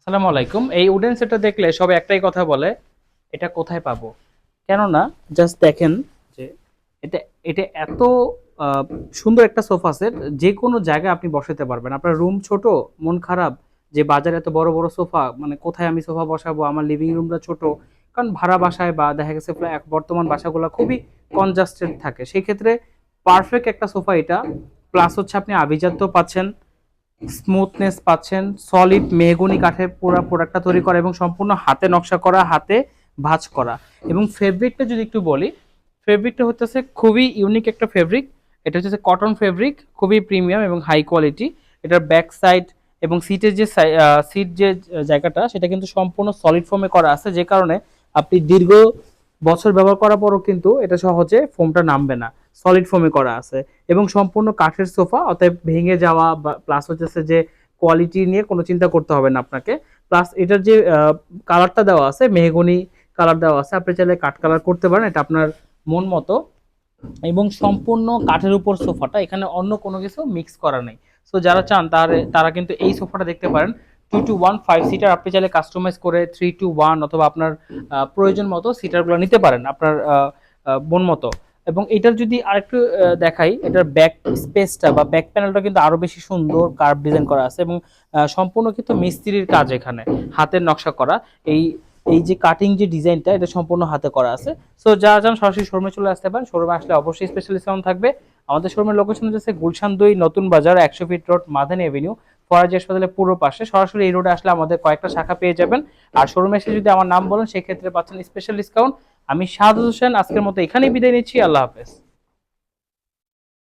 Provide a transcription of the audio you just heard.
আসসালামু আলাইকুম। এই উডেন সেটটা দেখলে সবাই একটাই কথা বলে, এটা কোথায় পাবো? কেননা জাস্ট দেখেন যে এটা এটা এত আহ, সুন্দর একটা সোফা সেট, যে কোনো জায়গায় আপনি বসাতে পারবেন। আপনার রুম ছোট, মন খারাপ যে বাজারে এত বড় বড় সোফা, মানে কোথায় আমি সোফা বসাবো, আমার লিভিং রুমটা ছোট। কারণ ভাড়া বাসায় বা দেখা গেছে বর্তমান বাসাগুলো খুবই কনজাস্টেড থাকে, সেই ক্ষেত্রে পারফেক্ট একটা সোফা এটা। প্লাস হচ্ছে আপনি আভিজাত্য পাচ্ছেন, স্মুথনেস পাচ্ছেন, সলিড মেহগনি কাঠের পুরো প্রোডাক্টটা তৈরি করা এবং সম্পূর্ণ হাতে নকশা করা, হাতে ভাঁজ করা। এবং ফেব্রিকটা যদি একটু বলি, ফেব্রিকটা হচ্ছে খুবই ইউনিক একটা ফেব্রিক। এটা হচ্ছে কটন ফেব্রিক, খুবই প্রিমিয়াম এবং হাই কোয়ালিটি। এটার ব্যাক সাইড এবং সিটের যে সিট যে জায়গাটা, সেটা কিন্তু সম্পূর্ণ সলিড ফোমে করা আছে, যে কারণে আপনি দীর্ঘ বছর ব্যবহার করার পরও কিন্তু এটা সহজে ফোমটা নামবে না। সলিড ফোমে করা আছে এবং সম্পূর্ণ কাঠের সোফা, অতএব ভেঙে যাওয়া বা প্লাস হচ্ছে যে কোয়ালিটি নিয়ে কোনো চিন্তা করতে হবে না আপনাকে। প্লাস এটার যে কালারটা দেওয়া আছে, মেহগনি কালার দেওয়া আছে, আপনি চাইলে কাঠ কালার করতে পারেন, এটা আপনার মন মতো। এবং সম্পূর্ণ কাঠের উপর সোফাটা, এখানে অন্য কোনো কিছু মিক্স করা নেই। সো যারা চান তারা কিন্তু এই সোফাটা দেখতে পারেন। 2 to 1 5 সিটার, আপনি চাইলে কাস্টমাইজ করে 3 to 1 অথবা আপনার প্রয়োজন মতো সিটারগুলো নিতে পারেন আপনার মন মতো। এবং এটার যদি আরেকটু দেখাই, এটার ব্যাক স্পেসটা বা ব্যাক প্যানেলটা কিন্তু আরো বেশি সুন্দর কার্ভ ডিজাইন করা আছে এবং সম্পূর্ণ কিন্তু মিস্ত্রির কাজ, এখানে হাতের নকশা করা। এই এই যে কাটিং যে ডিজাইনটা, এটা সম্পূর্ণ হাতে করা আছে। সো যারা যান সরাসরি শোরুমে চলে আসতে পারেন, শোরুমে আসলে অবশ্যই স্পেশাল ডিসকাউন্ট থাকবে। আমাদের শোরুমের লোকেশন হচ্ছে গুলশান 2 নতুন বাজার 100 fit road, Madani Avenue, Faraji হাসপাতালের পূর্ব পাশে। সরাসরি এই রোডে আসলে আমাদের কয়েকটা শাখা পেয়ে যাবেন। আর শোরুমে এসে যদি আমার নাম বলেন, সেক্ষেত্রে পাচ্ছেন স্পেশাল ডিসকাউন্ট। আমি শাহাদ হোসেন, আজকের মতো এখানেই বিদায় নিচ্ছি। আল্লাহ হাফেজ।